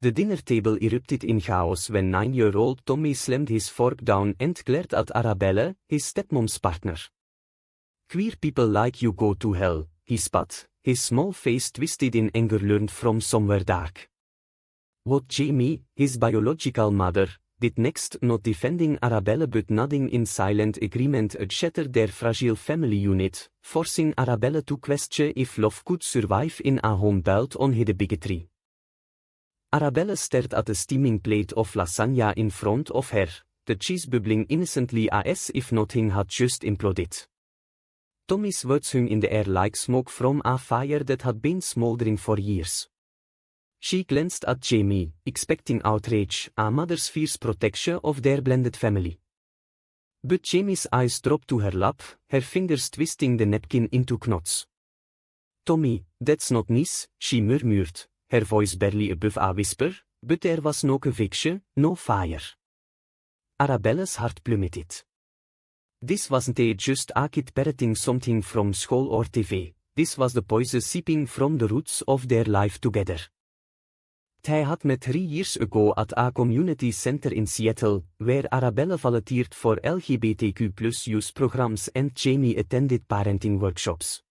The dinner table erupted in chaos when 9-year-old Tommy slammed his fork down and glared at Arabelle, his stepmom's partner. "Queer people like you go to hell," he spat, his small face twisted in anger learned from somewhere dark. What Jamie, his biological mother, did next, not defending Arabelle but nodding in silent agreement, shattered their fragile family unit, forcing Arabelle to question if love could survive in a home built on hidden bigotry. Arabelle stared at a steaming plate of lasagna in front of her, the cheese bubbling innocently as if nothing had just imploded. Tommy's words hung in the air like smoke from a fire that had been smoldering for years. She glanced at Jamie, expecting outrage, a mother's fierce protection of their blended family. But Jamie's eyes dropped to her lap, her fingers twisting the napkin into knots. "Tommy, that's not nice," she murmured, her voice barely above a whisper, but there was no conviction, no fire. Arabelle's heart plummeted. This wasn't just a kid parroting something from school or TV, this was the poison seeping from the roots of their life together. Hij had met 3 years ago at a community center in Seattle, where Arabelle volunteered for LGBTQ+ youth programs and Jamie attended parenting workshops.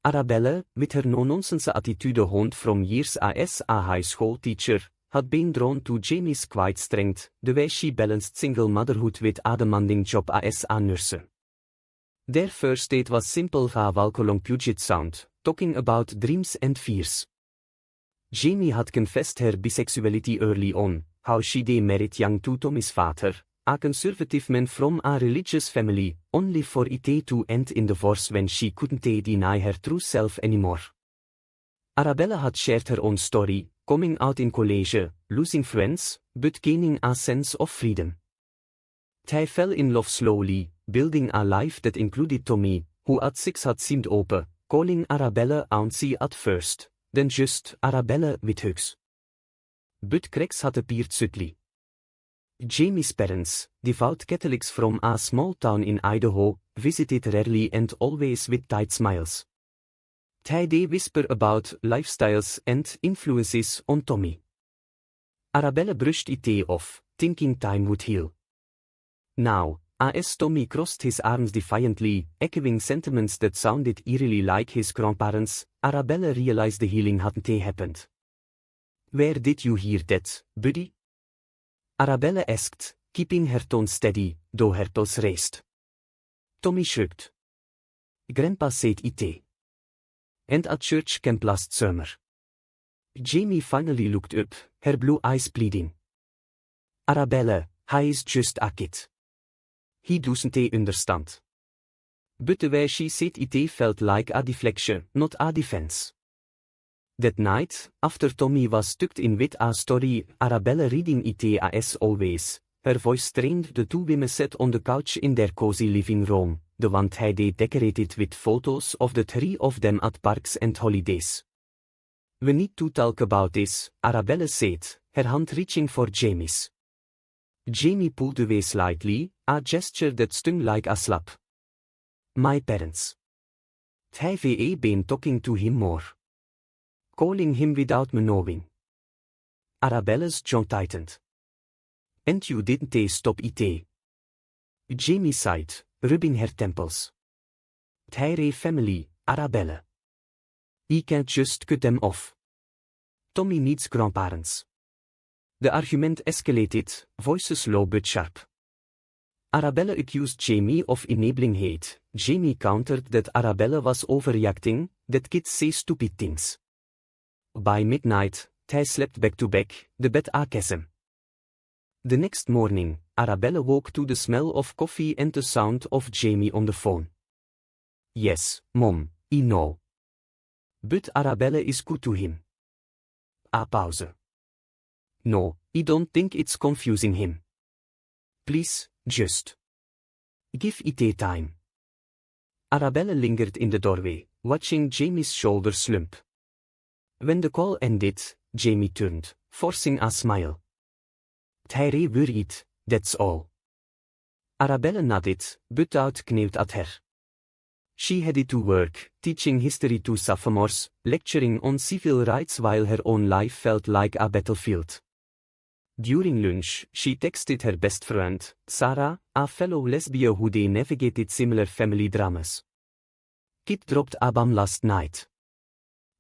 Arabelle, with her no-nonsense attitude honed from years as a high school teacher, had been drawn to Jamie's quiet strength, the way she balanced single motherhood with a demanding job as a nurse. Their first date was simple along Puget Sound, talking about dreams and fears. Jamie had confessed her bisexuality early on, how she'd married young to Tommy's father, a conservative man from a religious family, only for it to end in divorce when she couldn't deny her true self anymore. Arabelle had shared her own story, coming out in college, losing friends, but gaining a sense of freedom. They fell in love slowly, building a life that included Tommy, who at 6 had seemed open, calling Arabelle auntie at first, then just Arabelle with hugs. But cracks had appeared subtly. Jamie's parents, devout Catholics from a small town in Idaho, visited rarely and always with tight smiles. They whisper about lifestyles and influences on Tommy. Arabelle brushed it off, thinking time would heal. Now, as Tommy crossed his arms defiantly, echoing sentiments that sounded eerily like his grandparents, Arabelle realized the healing hadn't happened. "Where did you hear that, buddy?" Arabelle asked, keeping her tone steady, though her pulse raced. Tommy shrugged. "Grandpa said it. And at church camp last summer." Jamie finally looked up, her blue eyes pleading. "Arabelle, he is just a kid. He doesn't understand." But the way she said it felt like a deflection, not a defense. That night, after Tommy was tucked in with a story, Arabelle reading it as always, her voice strained, the two women sat on the couch in their cozy living room, the one they decorated with photos of the 3 of them at parks and holidays. "We need to talk about this," Arabelle said, her hand reaching for Jamie's. Jamie pulled away slightly, a gesture that stung like a slap. "My parents. Have been talking to him more. Calling him without me knowing." Arabelle's jaw tightened. "And you didn't stop it?" Jamie sighed, rubbing her temples. "They're family, Arabelle. He can't just cut them off. Tommy needs grandparents." The argument escalated, voices low but sharp. Arabelle accused Jamie of enabling hate. Jamie countered that Arabelle was overreacting, that kids say stupid things. By midnight, they slept back to back, the bed a chasm. The next morning, Arabelle woke to the smell of coffee and the sound of Jamie on the phone. "Yes, Mom, I know. But Arabelle is good to him." A pause. "No, I don't think it's confusing him. Please, just give it time." Arabelle lingered in the doorway, watching Jamie's shoulders slump. When the call ended, Jamie turned, forcing a smile. "They're worried, that's all." Arabelle nodded, but out kneeled at her. She headed to work, teaching history to sophomores, lecturing on civil rights while her own life felt like a battlefield. During lunch, she texted her best friend, Sarah, a fellow lesbian who they navigated similar family dramas. Kid dropped a bomb last night.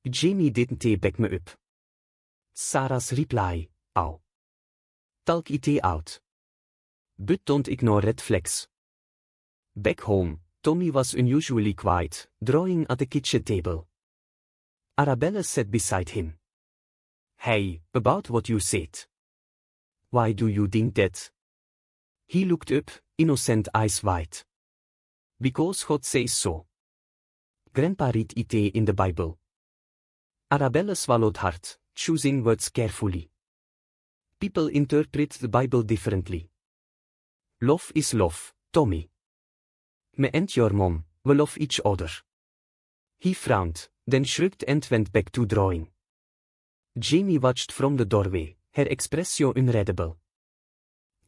Jamie didn't back me up. Sarah's reply, ow. Talk it out. But don't ignore red flags. Back home, Tommy was unusually quiet, drawing at the kitchen table. Arabella sat beside him. Hey, about what you said. Why do you think that? He looked up, innocent eyes wide. Because God says so. Grandpa read it in the Bible. Arabella swallowed hard, choosing words carefully. People interpret the Bible differently. Love is love, Tommy. Me and your mom, we love each other. He frowned, then shrugged and went back to drawing. Jamie watched from the doorway, her expression unreadable.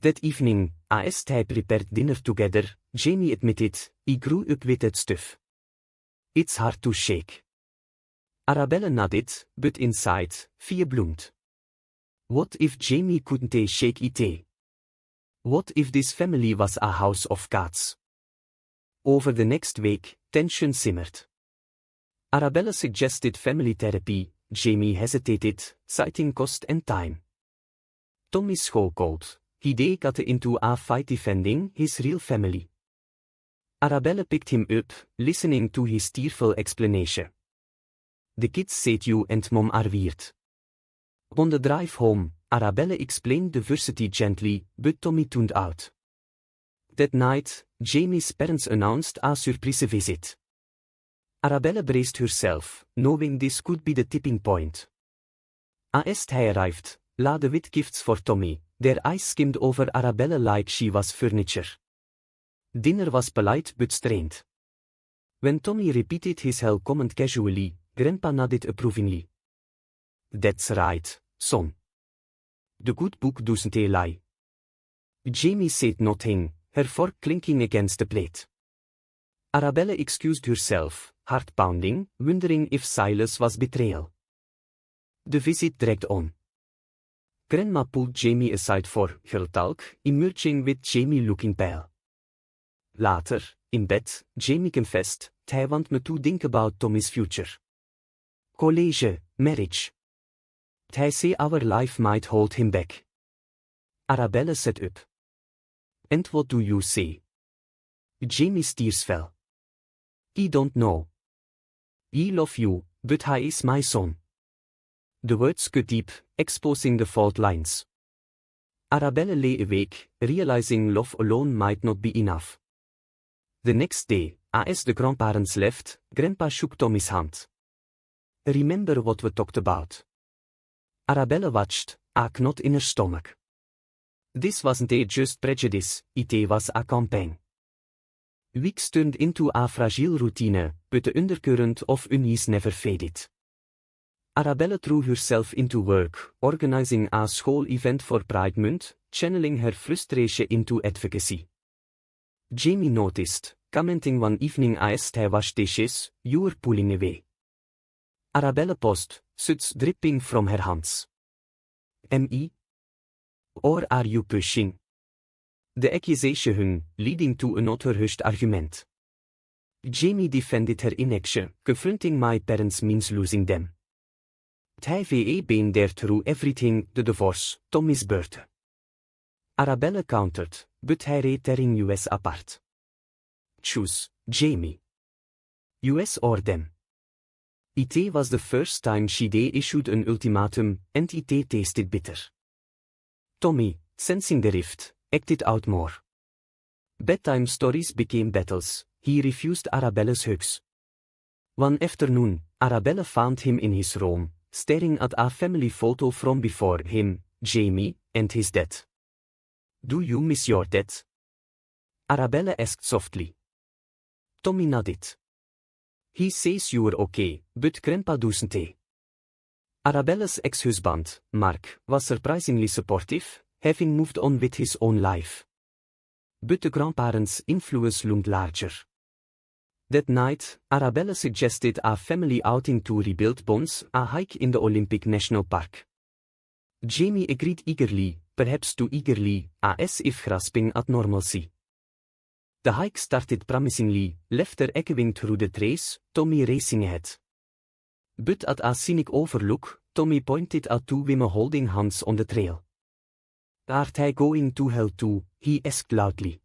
That evening, as they prepared dinner together, Jamie admitted, he grew up with that stuff. It's hard to shake. Arabella nodded, but inside, fear bloomed. What if Jamie couldn't shake it? What if this family was a house of cards? Over the next week, tension simmered. Arabella suggested family therapy. Jamie hesitated, citing cost and time. Tommy schoolcalled. He got into a fight defending his real family. Arabella picked him up, listening to his tearful explanation. The kids said you and mom are weird. On the drive home, Arabella explained diversity gently, but Tommy tuned out. That night, Jamie's parents announced a surprise visit. Arabella braced herself, knowing this could be the tipping point. As they arrived, laden with gifts for Tommy, their eyes skimmed over Arabella like she was furniture. Dinner was polite but strained. When Tommy repeated his hell comment casually, Grandpa nodded approvingly. That's right, son. The good book doesn't lie. Jamie said nothing, her fork clinking against the plate. Arabella excused herself, heart pounding, wondering if Silas was betrayal. The visit dragged on. Grandma pulled Jamie aside for girl talk, emerging with Jamie looking pale. Later, in bed, Jamie confessed, hij want me to think about Tommy's future. College, marriage. Hij say our life might hold him back. Arabella sat up. And what do you say? Jamie's tears fell. I don't know. I love you, but he is my son. The words cut deep, exposing the fault lines. Arabella lay awake, realizing love alone might not be enough. The next day, as the grandparents left, Grandpa shook Tommy's hand. Remember what we talked about? Arabella watched, a knot in her stomach. This wasn't just prejudice, it was a campaign. Weeks turned into a fragile routine, but the undercurrent of unease never faded. Arabella threw herself into work, organizing a school event for Pride Month, channeling her frustration into advocacy. Jamie noticed, commenting one evening as they washed dishes, "You were pulling away." Arabella paused, suds dripping from her hands. "Me? Or are you pushing?" The accusation hung, leading to another hushed argument. Jamie defended her inaction, confronting my parents means losing them. They've been there through everything, the divorce, Tommy's birth. Arabella countered, but they tearing us apart. Choose, Jamie. US or them. It was the first time she issued an ultimatum, and it tasted bitter. Tommy, sensing the rift, acted out more. Bedtime stories became battles. He refused Arabella's hugs. One afternoon, Arabella found him in his room, staring at a family photo from before him, Jamie, and his dad. "Do you miss your dad?" Arabella asked softly. Tommy nodded. "He says you were okay, but Grandpa doesn't." Arabella's ex-husband, Mark, was surprisingly supportive, having moved on with his own life. But the grandparents' influence loomed larger. That night, Arabella suggested a family outing to rebuild bonds, a hike in the Olympic National Park. Jamie agreed eagerly, perhaps too eagerly, as if grasping at normalcy. The hike started promisingly, laughter echoing through the trees, Tommy racing ahead. But at a scenic overlook, Tommy pointed at two women holding hands on the trail. "Are they going to hell too?" he asked loudly.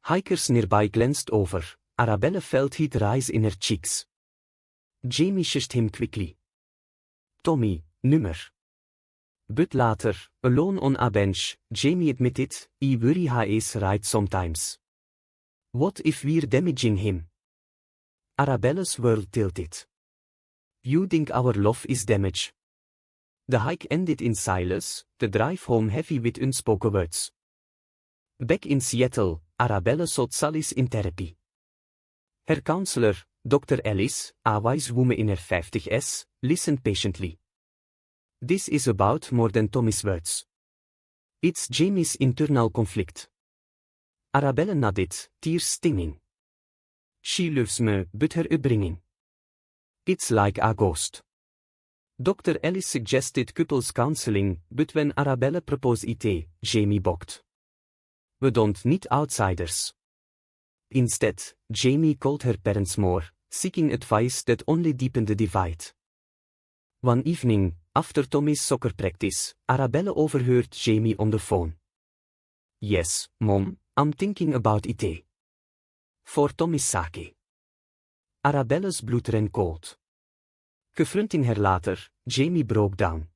Hikers nearby glanced over. Arabella felt heat rise in her cheeks. Jamie shushed him quickly. "Tommy, nummer." But later, alone on a bench, Jamie admitted, "I worry he is right sometimes. What if we're damaging him?" Arabella's world tilted. "You think our love is damaged?" The hike ended in silence, the drive home heavy with unspoken words. Back in Seattle, Arabella sought solace in therapy. Her counselor, Dr. Ellis, a wise woman in her 50s, listened patiently. "This is about more than Tommy's words. It's Jamie's internal conflict." Arabella nodded, tears stinging. "She loves me, but her upbringing. It's like a ghost." Dr. Ellis suggested couples counseling, but when Arabella proposed it, Jamie balked. "We don't need outsiders." Instead, Jamie called her parents more, seeking advice that only deepened the divide. One evening, after Tommy's soccer practice, Arabella overheard Jamie on the phone. "Yes, Mom, I'm thinking about it. For Tommy's sake." Arabella's bloed ran cold. Confronting her later, Jamie broke down.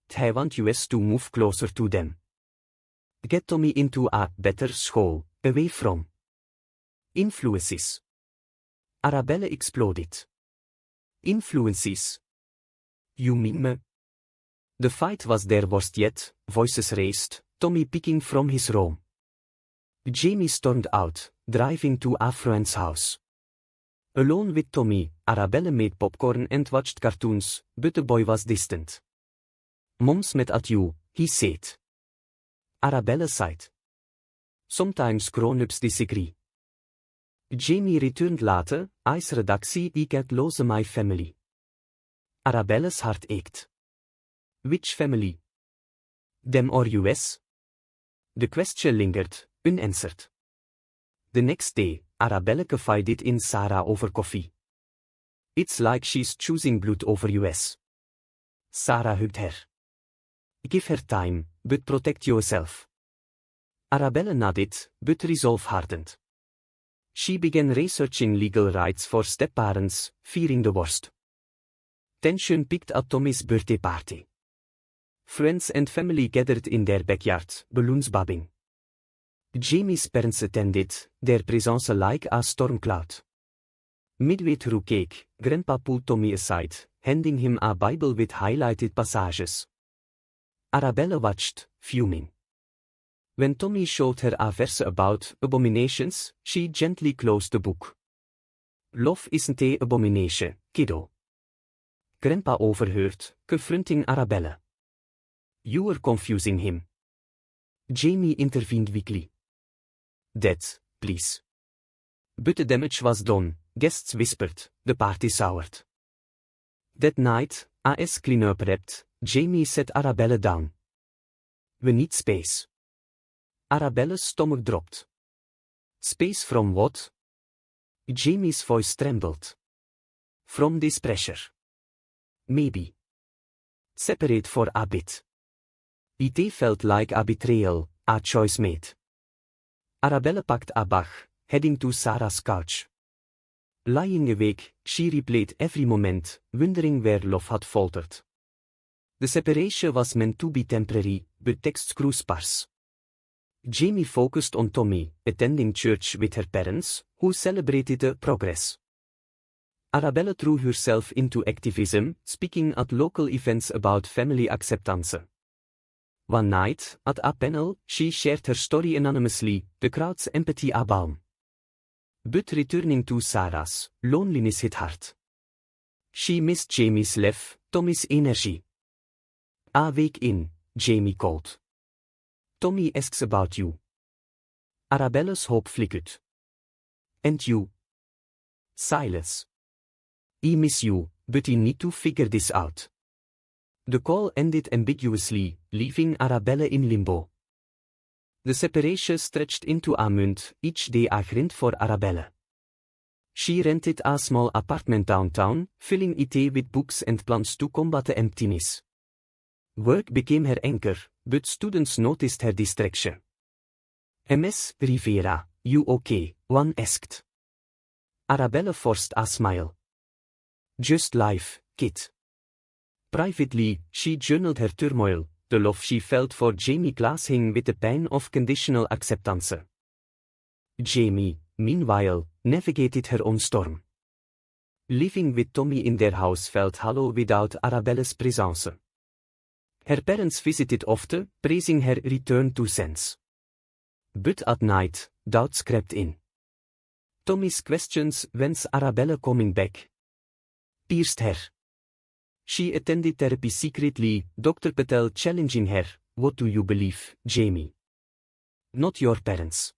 Hij want us to move closer to them. Get Tommy into a better school, away from influences. Arabella exploded. "Influences? You mean me?" The fight was their worst yet, voices raised, Tommy picking from his room. Jamie stormed out, driving to a friend's house. Alone with Tommy, Arabella made popcorn and watched cartoons, but the boy was distant. "Mom's mad at you," he said. Arabella sighed. "Sometimes grown-ups disagree." Jamie returned later, redactie, "I can't lose my family." Arabella's heart ached. "Which family? Them or US?" The question lingered, unanswered. The next day, Arabella confided in Sarah over coffee. "It's like she's choosing blood over US." Sarah hugged her. "Give her time, but protect yourself." Arabella nodded, but resolve hardened. She began researching legal rights for step-parents, fearing the worst. Tension peaked at Tommy's birthday party. Friends and family gathered in their backyard, balloons bobbing. Jamie's parents attended, their presence like a storm cloud. Midway through cake, Grandpa pulled Tommy aside, handing him a Bible with highlighted passages. Arabella watched, fuming. When Tommy showed her a verse about abominations, she gently closed the book. "Love isn't an abomination, kiddo." Grandpa overheard, confronting Arabella. "You were confusing him." Jamie intervened weakly. "Dad, please." But the damage was done, guests whispered, the party soured. That night, as cleanup wrapped, Jamie sat Arabella down. "We need space." Arabella's stomach dropped. "Space from what?" Jamie's voice trembled. "From this pressure. Maybe separate for a bit." It felt like a betrayal, a choice made. Arabella packed a bag, heading to Sarah's couch. Lying awake, she replayed every moment, wondering where love had faltered. The separation was meant to be temporary, but texts grew sparse. Jamie focused on Tommy, attending church with her parents, who celebrated the progress. Arabella threw herself into activism, speaking at local events about family acceptance. One night, at a panel, she shared her story anonymously, the crowd's empathy a balm. But returning to Sarah's, loneliness hit hard. She missed Jamie's laugh, Tommy's energy. "A week in," Jamie called. "Tommy asks about you." Arabella's hope flickered. "And you?" Silence. I miss you, but I need to figure this out. The call ended ambiguously, leaving Arabelle in limbo. The separation stretched into a month, each day a grind for Arabelle. She rented a small apartment downtown, filling it with books and plans to combat the emptiness. Work became her anchor, but students noticed her distraction. Ms. Rivera, you okay? One asked. Arabelle forced a smile. Just life, kid. Privately, she journaled her turmoil, the love she felt for Jamie clashing with the pain of conditional acceptance. Jamie, meanwhile, navigated her own storm. Living with Tommy in their house felt hollow without Arabelle's presence. Her parents visited often, praising her return to sense. But at night, doubts crept in. Tommy's questions, when's Arabelle coming back, pierced her. She attended therapy secretly, Dr. Patel challenging her, what do you believe, Jamie? Not your parents.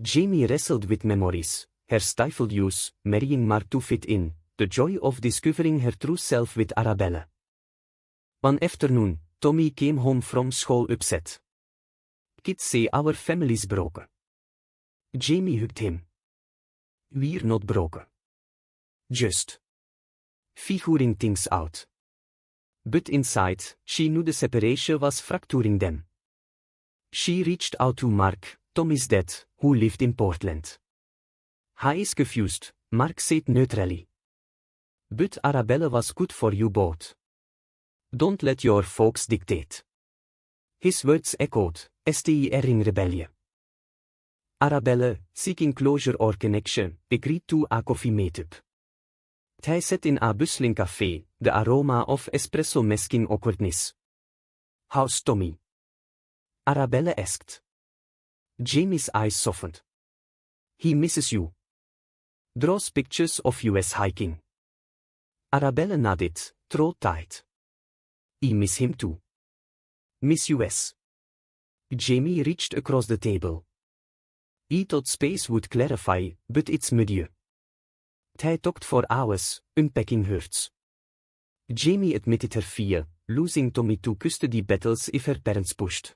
Jamie wrestled with memories, her stifled youth, marrying Mark to fit in, the joy of discovering her true self with Arabelle. One afternoon, Tommy came home from school upset. Kids say our family's broken. Jamie hugged him. We're not broken. Just figuring things out. But inside, she knew the separation was fracturing them. She reached out to Mark, Tommy's dad, who lived in Portland. He is confused, Mark said neutrally. But Arabelle was good for you both. Don't let your folks dictate. His words echoed, stirring rebellion. Arabelle, seeking closure or connection, agreed to a coffee meetup. Hij sat in a bustling café, the aroma of espresso masking awkwardness. How's Tommy? Arabelle asked. Jamie's eyes softened. He misses you. Draws pictures of US hiking. Arabelle nodded, throat tight. I miss him too. Miss US. Jamie reached across the table. I thought space would clarify, but it's muddy. Hij talked for hours, unpacking hurts. Jamie admitted her fear, losing Tommy to custody battles if her parents pushed.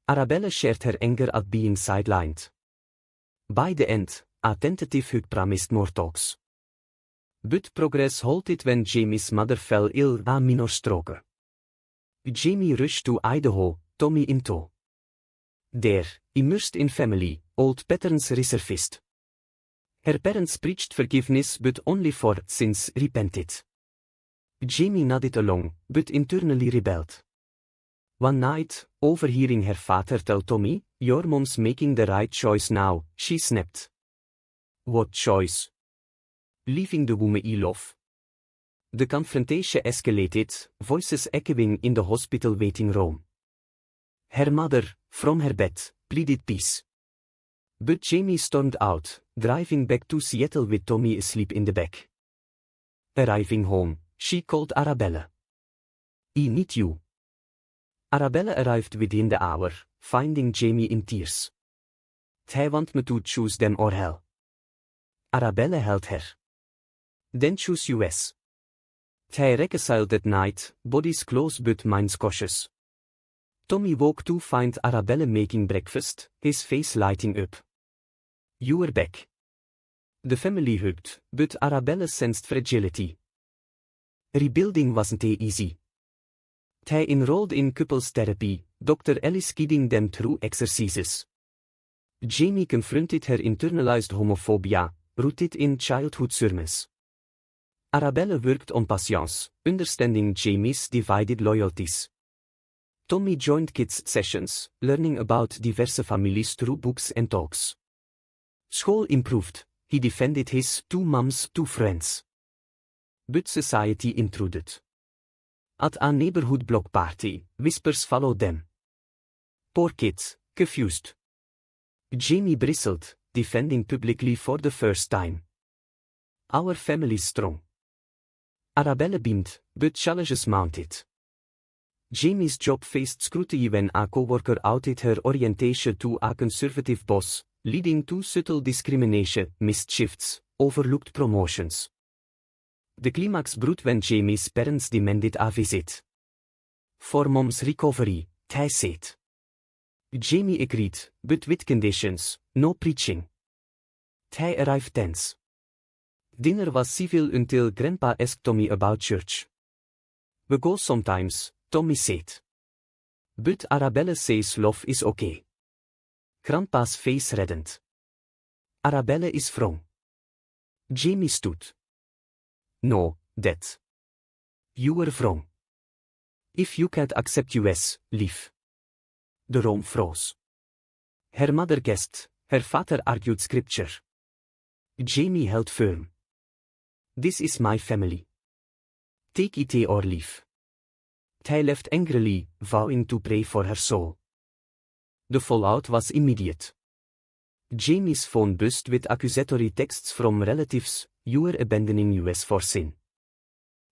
Arabelle shared her anger at being sidelined. By the end, a tentative hug promised more talks. But progress halted when Jamie's mother fell ill a minor stroke. Jamie rushed to Idaho, Tommy in tow. There, immersed in family, old patterns resurfaced. Her parents preached forgiveness but only for sins repented. Jamie nodded along, but internally rebelled. One night, overhearing her father tell Tommy, your mom's making the right choice now, she snapped. What choice? Leaving the woman I love. The confrontation escalated, voices echoing in the hospital waiting room. Her mother, from her bed, pleaded peace. But Jamie stormed out, driving back to Seattle with Tommy asleep in the back. Arriving home, she called Arabelle. I need you. Arabelle arrived within the hour, finding Jamie in tears. Hij want me to choose them or hell. Arabelle held her. Then choose US. Hij reconciled that night, bodies close but minds cautious. Tommy woke to find Arabelle making breakfast, his face lighting up. You were back. The family hugged, but Arabelle sensed fragility. Rebuilding wasn't easy. Hij enrolled in couples therapy, Dr. Ellis guiding them through exercises. Jamie confronted her internalized homophobia, rooted in childhood sermons. Arabelle worked on patience, understanding Jamie's divided loyalties. Tommy joined kids' sessions, learning about diverse families through books and talks. School improved, he defended his two moms, two friends. But society intruded. At a neighborhood block party, whispers followed them. Poor kids, confused. Jamie bristled, defending publicly for the first time. Our family's strong. Arabelle beamed, but challenges mounted. Jamie's job faced scrutiny when a co-worker outed her orientation to a conservative boss, leading to subtle discrimination, missed shifts, overlooked promotions. The climax brought when Jamie's parents demanded a visit. For mom's recovery, they said. Jamie agreed, but with conditions: no preaching. They arrived tense. Dinner was civil until Grandpa asked Tommy about church. We go sometimes, Tommy said. But Arabella says love is okay. Grandpa's face reddened. Arabella is wrong. Jamie stood. No, Dad. You were wrong. If you can't accept US, leave. The room froze. Her mother guessed, her father argued scripture. Jamie held firm. This is my family. Take it or leave. They left angrily, vowing to pray for her soul. The fallout was immediate. Jamie's phone buzzed with accusatory texts from relatives: you were abandoning US for sin.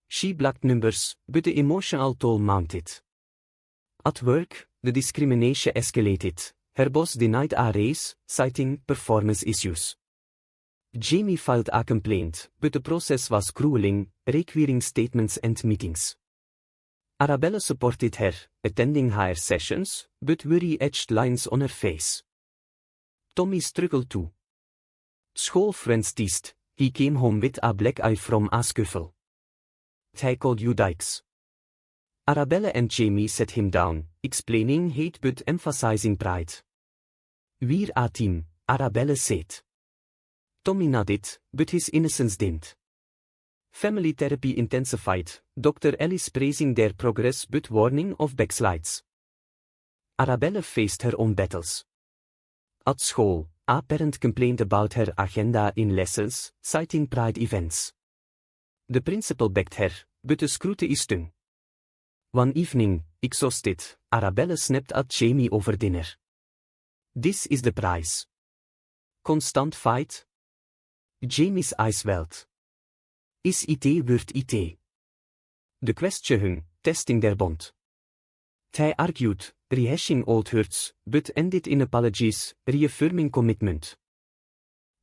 She blocked numbers, but the emotional toll mounted. At work, the discrimination escalated. Her boss denied a raise, citing performance issues. Jamie filed a complaint, but the process was grueling, requiring statements and meetings. Arabella supported her, attending higher sessions, but worry etched lines on her face. Tommy struggled too. School friends teased, he came home with a black eye from a scuffle. They called you dykes. Arabella and Jamie sat him down, explaining hate but emphasizing pride. We're a team, Arabella said. Tommy nodded, but his innocence dimmed. Family therapy intensified, Dr. Ellis praising their progress but warning of backslides. Arabella faced her own battles. At school, a parent complained about her agenda in lessons, citing pride events. The principal backed her, but the scrutiny stung. One evening, exhausted, Arabella snapped at Jamie over dinner. This is the price. Constant fight? Jamie's eyes welled. Is it worth it? The question hung, testing their bond. They argued, rehashing old hurts, but ended in apologies, reaffirming commitment.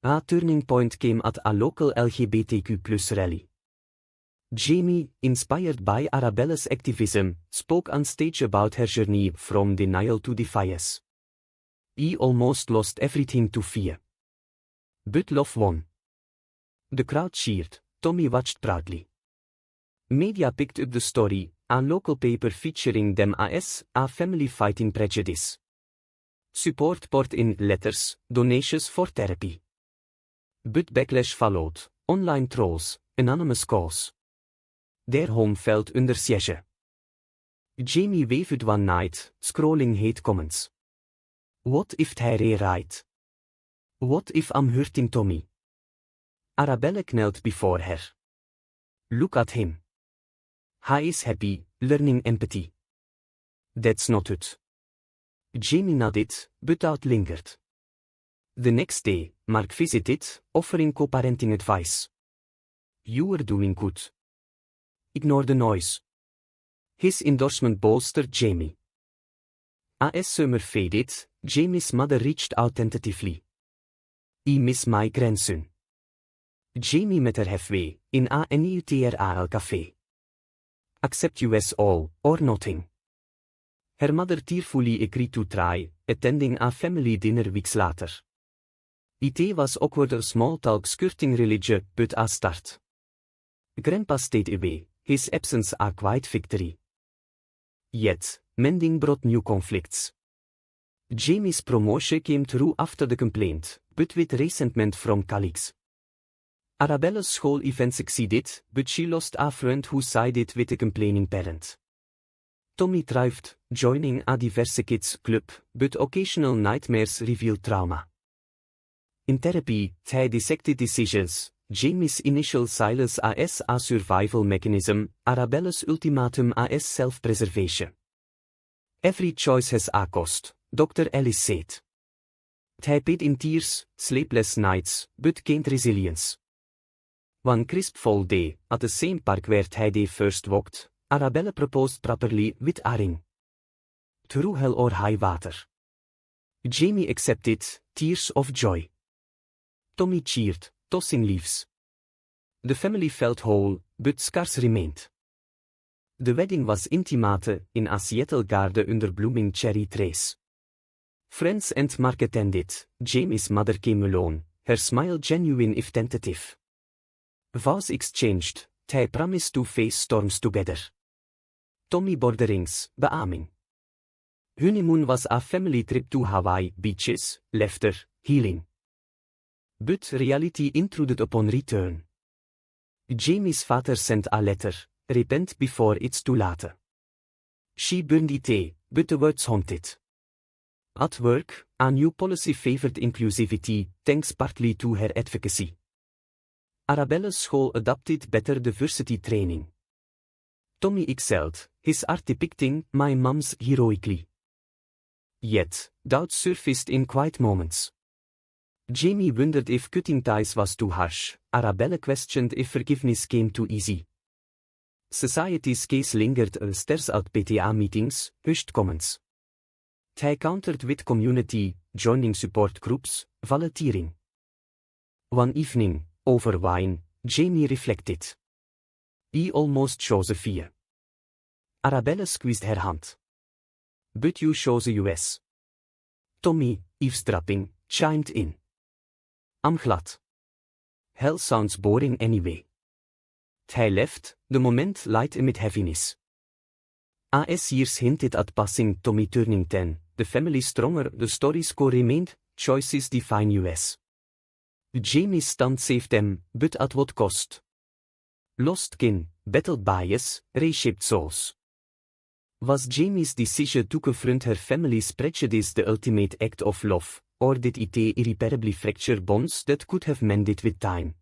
A turning point came at a local LGBTQ+ rally. Jamie, inspired by Arabella's activism, spoke on stage about her journey from denial to defiance. He almost lost everything to fear. But love won. The crowd cheered, Tommy watched proudly. Media picked up the story, a local paper featuring them as a family fighting prejudice. Support poured in: letters, donations for therapy. But backlash followed: online trolls, anonymous calls. Their home felt under siege. Jamie wavered one night, scrolling hate comments. What if they're right? What if I'm hurting Tommy? Arabella knelt before her. Look at him. He is happy, learning empathy. That's not it. Jamie nodded, but doubt lingered. The next day, Mark visited, offering co-parenting advice. You were doing good. Ignore the noise. His endorsement bolstered Jamie. As summer faded, Jamie's mother reached out tentatively. I miss my grandson. Jamie met her halfway, in a neutral café. Accept US all, or nothing. Her mother tearfully agreed to try, attending a family dinner weeks later. It was awkward small talk skirting religion, but a start. Grandpa stayed away, his absence a quiet victory. Yet, mending brought new conflicts. Jamie's promotion came through after the complaint, but with resentment from colleagues. Arabella's school event succeeded, but she lost a friend who sided with the complaining parent. Tommy thrived, joining a diverse kids club, but occasional nightmares revealed trauma. In therapy, they dissected decisions: Jamie's initial silence as a survival mechanism, Arabella's ultimatum as self-preservation. Every choice has a cost, Dr. Ellis said. They paid in tears, sleepless nights, but gained resilience. One crisp fall day, at the same park where they first walked, Arabella proposed properly with a ring. Through hell or high water. Jamie accepted, tears of joy. Tommy cheered, tossing leaves. The family felt whole, but scarce remained. The wedding was intimate, in a Seattle garden under blooming cherry trees. Friends and Mark attended. Jamie's mother came alone, her smile genuine if tentative. Vows exchanged, they promised to face storms together. Tommy borderings, beaming. Honeymoon was a family trip to Hawaii, beaches, laughter, healing. But reality intruded upon return. Jamie's father sent a letter, repent before it's too late. She burned it, but the words haunted. At work, a new policy favored inclusivity, thanks partly to her advocacy. Arabella's school adopted better diversity training. Tommy excelled, his art depicting my mom's heroically. Yet, doubts surfaced in quiet moments. Jamie wondered if cutting ties was too harsh. Arabella questioned if forgiveness came too easy. Society's case lingered stairs at PTA meetings, hushed comments. Hij countered with community, joining support groups, volunteering. One evening, over wine, Jamie reflected. He almost chose a fear. Arabella squeezed her hand. But you chose a US. Tommy, eavesdropping, chimed in. I'm glad. Hell sounds boring anyway. Hij left, the moment light amid heaviness. As years hinted at passing Tommy turning 10, the family stronger, the story's core remained, choices define US. Jamie's stand saved them, but at what cost? Lost kin, battled bias, reshaped souls. Was Jamie's decision to confront her family's prejudice the ultimate act of love, or did it irreparably fracture bonds that could have mended with time?